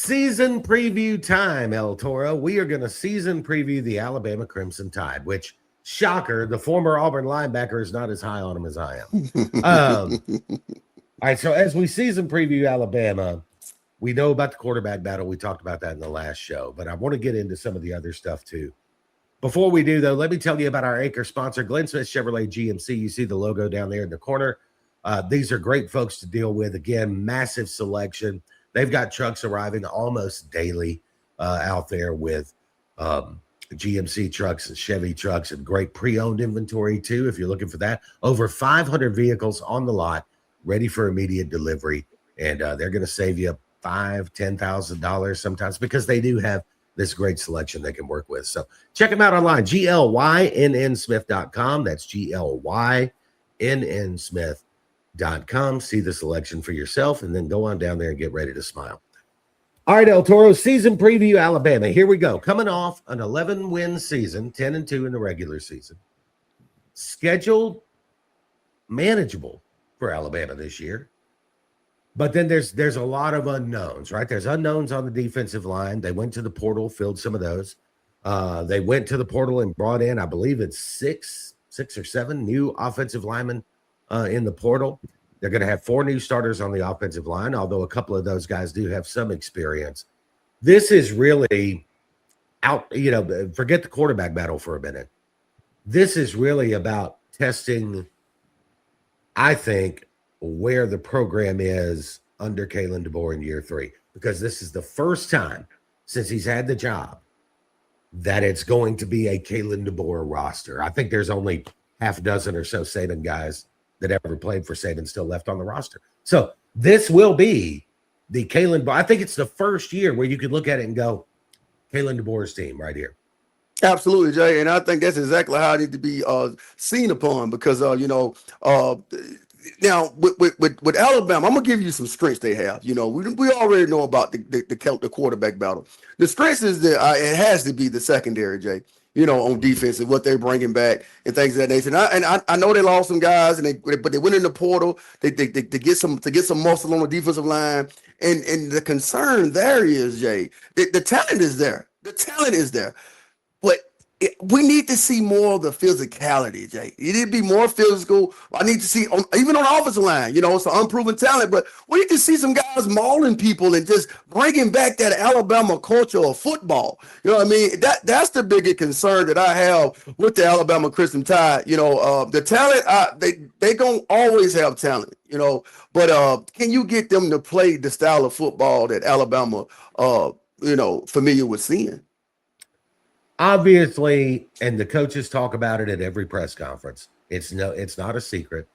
Season preview time, Eltoro. We are going to season preview the Alabama Crimson Tide, which, shocker, the former Auburn linebacker is not as high on him as I am. All right, so as we season preview Alabama, we know about the quarterback battle. We talked about that in the last show, but I want to get into some of the other stuff too. Before we do, though, let me tell you about our anchor sponsor, Glenn Smith Chevrolet GMC. You see the logo down there in the corner. These are great folks to deal with. Again, massive selection. They've got trucks arriving almost daily out there with GMC trucks and Chevy trucks and great pre-owned inventory too, if you're looking for that. Over 500 vehicles on the lot, ready for immediate delivery. And they're going to save you $5,000, $10,000 sometimes because they do have this great selection they can work with. So check them out online, glynnsmith.com. That's glynnsmith.com. See the selection for yourself and then go on down there and get ready to smile. All right, Eltoro, season preview Alabama. Here we go. Coming off an 11-win season, 10-2 in the regular season. Scheduled manageable for Alabama this year. But then there's a lot of unknowns, right? There's unknowns on the defensive line. They went to the portal, filled some of those. They went to the portal and brought in, I believe it's six or seven new offensive linemen in the portal. They're going to have 4 new starters on the offensive line, although a couple of those guys do have some experience. This is really forget the quarterback battle for a minute. This is really about testing, I think, where the program is under Kalen DeBoer in year 3, because this is the first time since he's had the job that it's going to be a Kalen DeBoer roster. I think there's only half a dozen or so Saban guys that ever played for Saban still left on the roster. So this will be the Kalen. I think it's the first year where you could look at it and go, Kalen DeBoer's team right here. Absolutely, Jay. And I think that's exactly how it need to be seen upon because, now with Alabama, I'm gonna give you some strengths they have. We already know about the quarterback battle. The strengths is that it has to be the secondary, Jay. On defense and what they're bringing back and things of that nature. And I know they lost some guys, but they went in the portal. They get some muscle on the defensive line. And the concern there is, Jay, the talent is there. The talent is there, but we need to see more of the physicality, Jay. It need to be more physical. I need to see, even on the offensive line, it's an unproven talent, but we need to see some guys mauling people and just bringing back that Alabama culture of football. You know what I mean? That's the biggest concern that I have with the Alabama Crimson Tide. The talent, they gonna always have talent, but can you get them to play the style of football that Alabama, familiar with seeing? Obviously, and the coaches talk about it at every press conference. It's not a secret.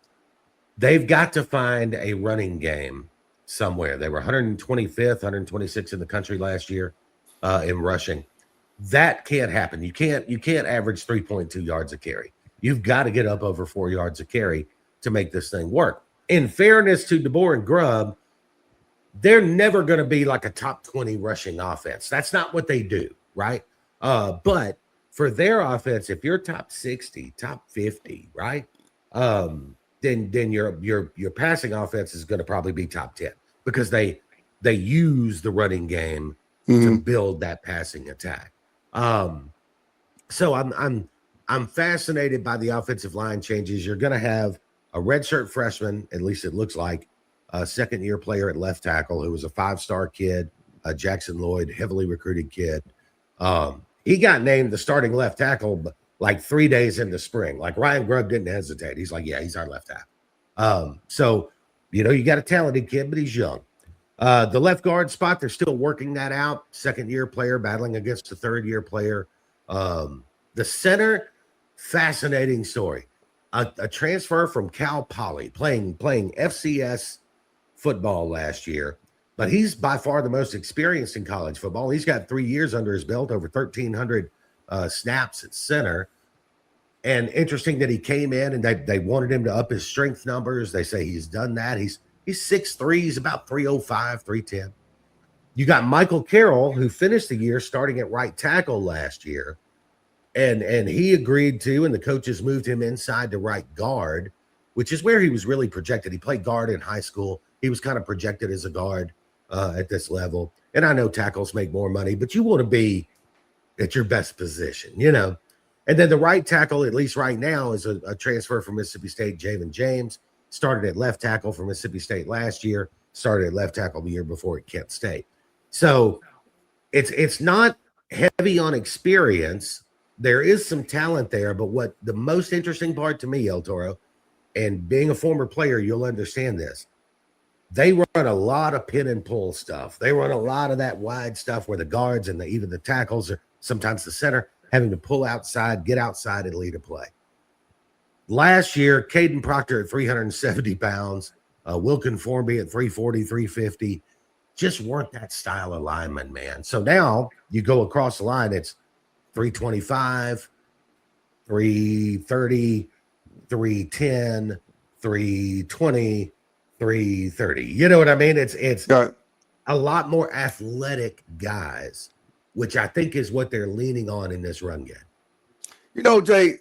They've got to find a running game somewhere. They were 125th, 126th in the country last year in rushing. That can't happen. You can't average 3.2 yards a carry. You've got to get up over 4 yards a carry to make this thing work. In fairness to DeBoer and Grubb, they're never going to be like a top 20 rushing offense. That's not what they do, right? But for their offense, if you're top 60, top 50, right, then your passing offense is going to probably be top 10 because they use the running game to build that passing attack. So I'm fascinated by the offensive line changes. You're going to have a redshirt freshman, at least it looks like, a second-year player at left tackle who was a 5-star kid, Jackson Lloyd, heavily recruited kid. He got named the starting left tackle like 3 days into spring. Like Ryan Grubb didn't hesitate. He's like, yeah, he's our left tackle. So, you got a talented kid, but he's young. The left guard spot, they're still working that out. Second-year player battling against a third-year player. The center, fascinating story. A transfer from Cal Poly, playing FCS football last year. But he's by far the most experienced in college football. He's got 3 years under his belt, over 1,300 snaps at center. And interesting that he came in and they wanted him to up his strength numbers. They say he's done that. He's 6'3", he's about 305, 310. You got Michael Carroll, who finished the year starting at right tackle last year. And he agreed to, and the coaches moved him inside to right guard, which is where he was really projected. He played guard in high school. He was kind of projected as a guard at this level. And I know tackles make more money, but you want to be at your best position, you know. And then the right tackle, at least right now, is a transfer from Mississippi State, Javen James. Started at left tackle for Mississippi State last year, started at left tackle the year before at Kent State. So it's not heavy on experience. There is some talent there, but what the most interesting part to me, El Toro, and being a former player, you'll understand this. They run a lot of pin and pull stuff. They run a lot of that wide stuff where the guards and even the tackles or sometimes the center having to pull outside, get outside, and lead a play. Last year, Caden Proctor at 370 pounds, Wilkin Formby at 340, 350, just weren't that style of lineman, man. So now you go across the line, it's 325, 330, 310, 320, 330. You know what I mean? It's a lot more athletic guys, which I think is what they're leaning on in this run game. You know, Jay,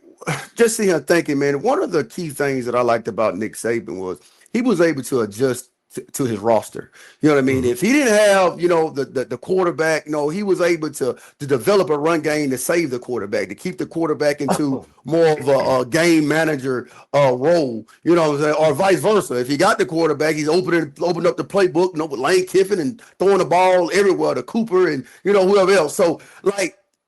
just see him thinking, man, one of the key things that I liked about Nick Saban was he was able to adjust to his roster. You know what I mean? If he didn't have, the quarterback, he was able to develop a run game to save the quarterback, to keep the quarterback into more of a game manager role, or vice versa. If he got the quarterback, he's opened up the playbook, with Lane Kiffin and throwing the ball everywhere to Cooper and, whoever else. So,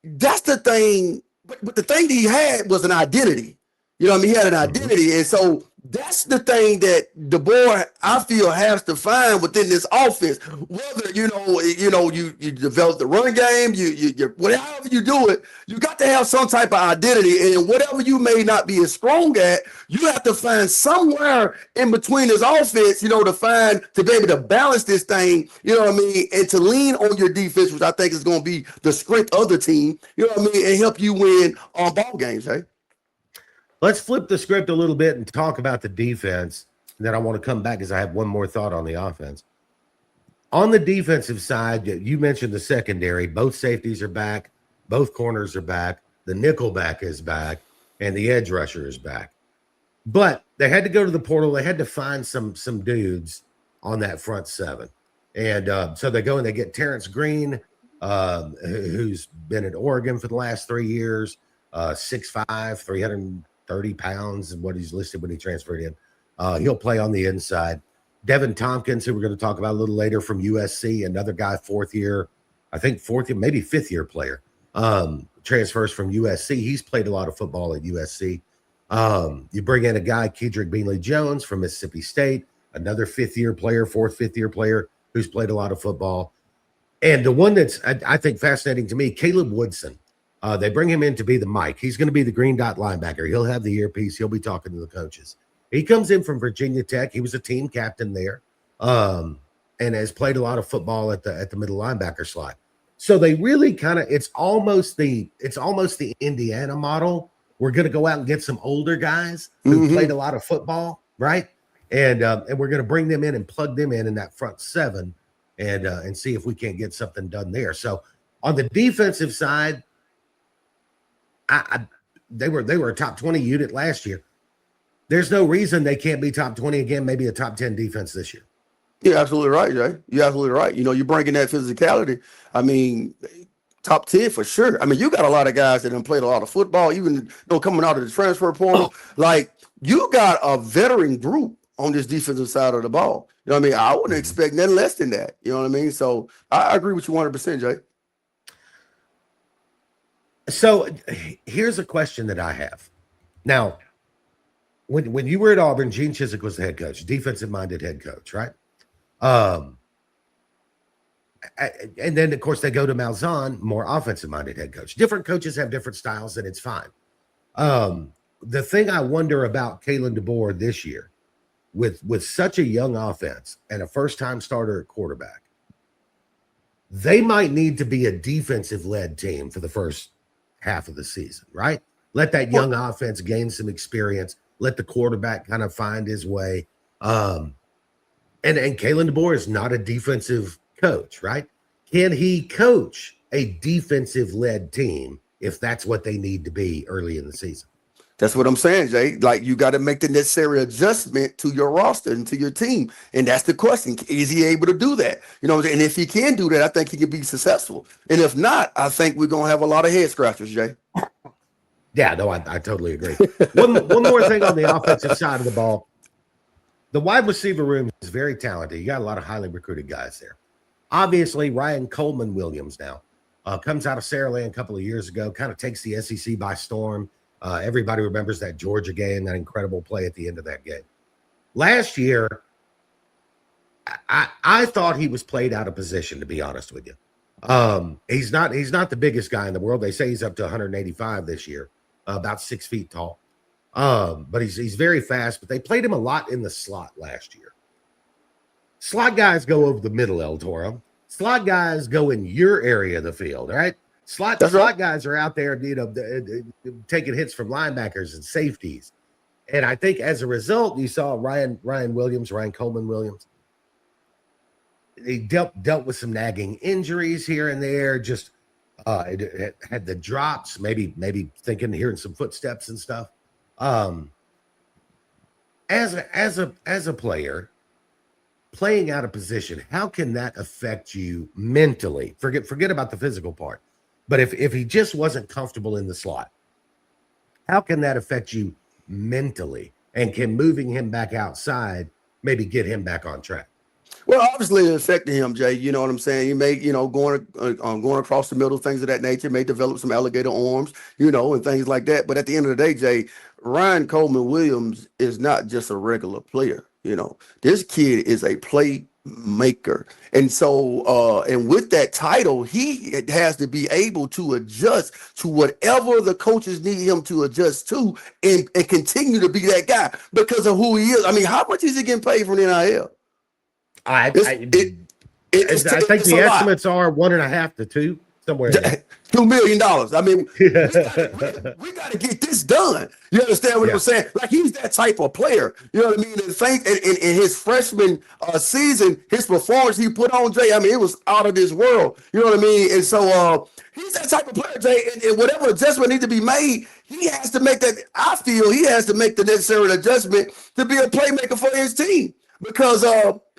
that's the thing. But the thing that he had was an identity. He had an identity. And so that's the thing that the boy, I feel, has to find within this offense. Whether, you develop the run game, you whatever you do it, you got to have some type of identity. And whatever you may not be as strong at, you have to find somewhere in between this offense, to be able to balance this thing, and to lean on your defense, which I think is going to be the strength of the team, and help you win ball games, hey? Let's flip the script a little bit and talk about the defense. And then I want to come back because I have one more thought on the offense. On the defensive side, you mentioned the secondary. Both safeties are back. Both corners are back. The nickel back is back. And the edge rusher is back. But they had to go to the portal. They had to find some dudes on that front seven. And so they go and they get Terrence Green, who's been at Oregon for the last 3 years, 6'5", 330 pounds is what he's listed when he transferred in. He'll play on the inside. Devin Tompkins, who we're going to talk about a little later, from USC, another guy, fourth year, maybe fifth year player, transfers from USC. He's played a lot of football at USC. You bring in a guy, Kedrick Beanley-Jones from Mississippi State, another fifth year player who's played a lot of football. And the one that's, I think, fascinating to me, Caleb Woodson. They bring him in to be the mic. He's going to be the green dot linebacker. He'll have the earpiece. He'll be talking to the coaches. He comes in from Virginia Tech. He was a team captain there, and has played a lot of football at the middle linebacker slot. So they really it's almost the Indiana model. We're going to go out and get some older guys who played a lot of football, right? And we're going to bring them in and plug them in that front seven, and see if we can't get something done there. So on the defensive side, they were a top 20 unit last year. There's no reason they can't be top 20 again, maybe a top 10 defense this year. You're absolutely right, Jay. You're absolutely right. You're bringing that physicality. I mean, top 10 for sure. I mean, you got a lot of guys that have played a lot of football, even though coming out of the transfer portal. You got a veteran group on this defensive side of the ball. You know what I mean? I wouldn't expect nothing less than that. You know what I mean? So I agree with you 100%, Jay. So here's a question that I have. Now, when you were at Auburn, Gene Chizik was the head coach, defensive-minded head coach, right? And then, of course, they go to Malzahn, more offensive-minded head coach. Different coaches have different styles, and it's fine. The thing I wonder about Kalen DeBoer this year, with such a young offense and a first-time starter at quarterback, they might need to be a defensive-led team for the first half of the season, right? Let that young offense gain some experience. Let the quarterback kind of find his way. And Kalen DeBoer is not a defensive coach, right? Can he coach a defensive-led team if that's what they need to be early in the season? That's what I'm saying, Jay. Like you got to make the necessary adjustment to your roster and to your team, and that's the question: is he able to do that? You know, and if he can do that, I think he can be successful. And if not, I think we're gonna have a lot of head scratchers, Jay. Yeah, no, I totally agree. One more thing on the offensive side of the ball. The wide receiver room is very talented. You got a lot of highly recruited guys there. Obviously, Ryan Coleman Williams now comes out of Saraland a couple of years ago, kind of takes the SEC by storm. Everybody remembers that Georgia game, that incredible play at the end of that game. Last year, I thought he was played out of position, to be honest with you. He's not the biggest guy in the world. They say he's up to 185 this year, about 6 feet tall. But he's very fast. But they played him a lot in the slot last year. Slot guys go over the middle, Eltoro. Slot guys go in your area of the field, right? Slot guys are out there, taking hits from linebackers and safeties. And I think as a result, you saw Ryan Coleman Williams. He dealt with some nagging injuries here and there. Just it had the drops, maybe hearing some footsteps and stuff. As a player playing out of position, how can that affect you mentally? Forget about the physical part. But if he just wasn't comfortable in the slot, how can that affect you mentally? And can moving him back outside maybe get him back on track? Well, obviously it affected him, Jay. You know what I'm saying? You may, going across the middle, things of that nature, may develop some alligator arms, and things like that. But at the end of the day, Jay, Ryan Coleman Williams is not just a regular player. This kid is a playmaker. And so, and with that title, he has to be able to adjust to whatever the coaches need him to adjust to and continue to be that guy because of who he is. I mean, how much is he getting paid from the NIL? I think the estimates are 1.5 to 2, somewhere in there. $2 million. I mean, we got to get this done. You understand what I'm saying? Like he's that type of player. You know what I mean? In his freshman season, his performance he put on, Jay, I mean, it was out of this world. You know what I mean? And so he's that type of player, Jay. And whatever adjustment needs to be made, he has to make that. I feel he has to make the necessary adjustment to be a playmaker for his team. Because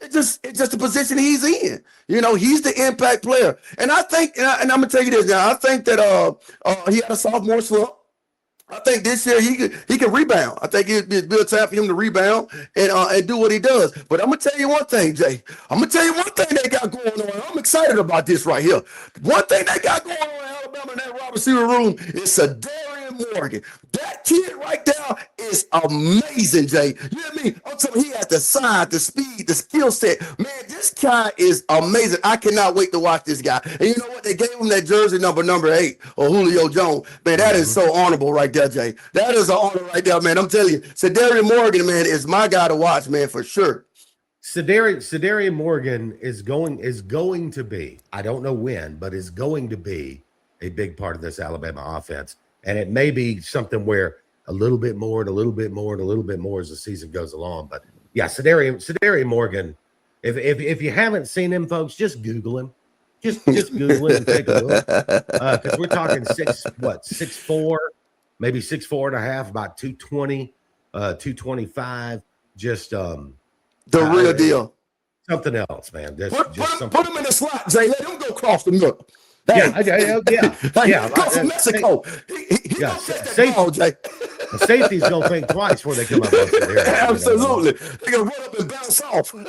it's just the position he's in. He's the impact player. And I think, and I'm gonna tell you this now, I think that he had a sophomore slump. I think this year he can rebound. I think it'd be a good time for him to rebound and do what he does. But I'm gonna tell you one thing, Jay. I'm gonna tell you one thing they got going on. I'm excited about this right here. One thing they got going on in Alabama in that wide receiver room is Darian Morgan. That kid right there is amazing, Jay. You know what I mean? I'm telling you, he has the size, the speed, the skill set. Man, this guy is amazing. I cannot wait to watch this guy. And you know what? They gave him that jersey number 8 or Julio Jones. Man, that is so honorable right there, Jay. That is an honor right there, man. I'm telling you. Darian Morgan, man, is my guy to watch, man, for sure. Darian Morgan is going to be, I don't know when, but is going to be a big part of this Alabama offense. And it may be something where a little bit more and a little bit more and a little bit more as the season goes along. But yeah, Darian Morgan, if you haven't seen him, folks, just Google him. Just Google him and take a look. Because we're talking 6'4", maybe 6'4.5", about 220, 225. Just the real deal. Something else, man. Put him in the slot, Jay. Let him go across the middle. Yeah. Go from Mexico. The safety's gonna think twice before they come up. Absolutely, they're gonna run up and bounce off. All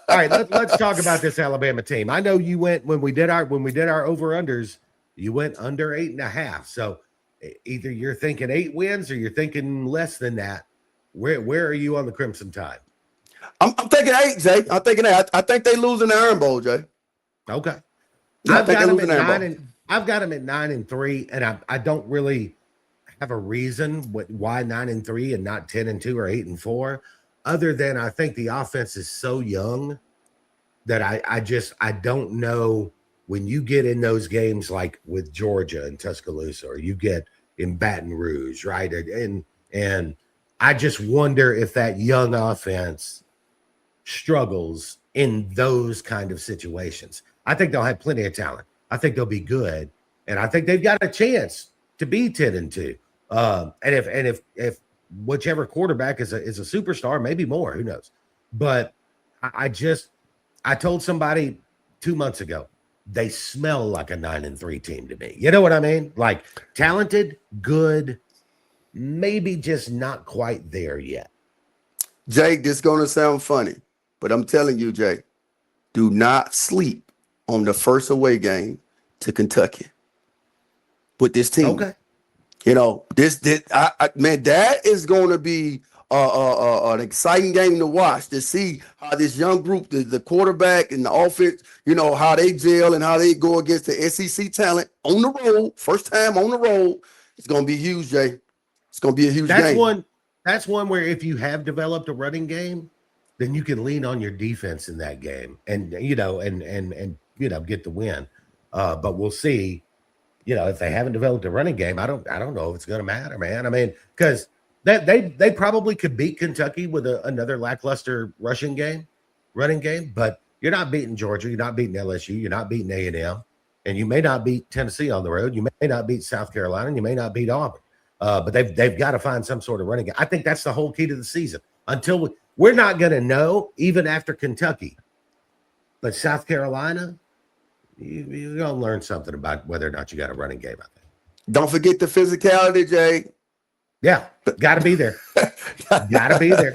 right, let's talk about this Alabama team. I know you went when we did our over unders. You went under 8.5. So either you're thinking 8 wins or you're thinking less than that. Where are you on the Crimson Tide? I'm thinking 8, Jay. I'm thinking 8. I think they lose in the Iron Bowl, Jay. Okay. Yeah, I've got them at 9-3, and I don't really have a reason why 9-3 and not 10-2 or 8-4, other than I think the offense is so young that I don't know when you get in those games like with Georgia and Tuscaloosa, or you get in Baton Rouge, right? And I just wonder if that young offense struggles in those kind of situations. I think they'll have plenty of talent. I think they'll be good. And I think they've got a chance to be 10-2. And if whichever quarterback is a superstar, maybe more, who knows? But I told somebody 2 months ago, they smell like a 9-3 team to me. You know what I mean? Like talented, good, maybe just not quite there yet. Jake, this is gonna sound funny, but I'm telling you, Jake, do not sleep on the first away game to Kentucky with this team. Okay. You know, man, that is going to be an exciting game to watch to see how this young group, the quarterback and the offense, you know, how they gel and how they go against the SEC talent on the road, first time on the road. It's going to be huge, Jay. It's going to be a huge game. That's one where if you have developed a running game, then you can lean on your defense in that game, and get the win. But we'll see. If they haven't developed a running game, I don't know if it's going to matter, man. I mean, because they probably could beat Kentucky with another lackluster running game, but you're not beating Georgia, you're not beating LSU, you're not beating A&M, and you may not beat Tennessee on the road, you may not beat South Carolina, and you may not beat Auburn. But they've got to find some sort of running game. I think that's the whole key to the season. Until we're not going to know, even after Kentucky, but South Carolina. You're going to learn something about whether or not you got a running game, I think. Don't forget the physicality, Jay. Yeah, got to be there. Got to be there.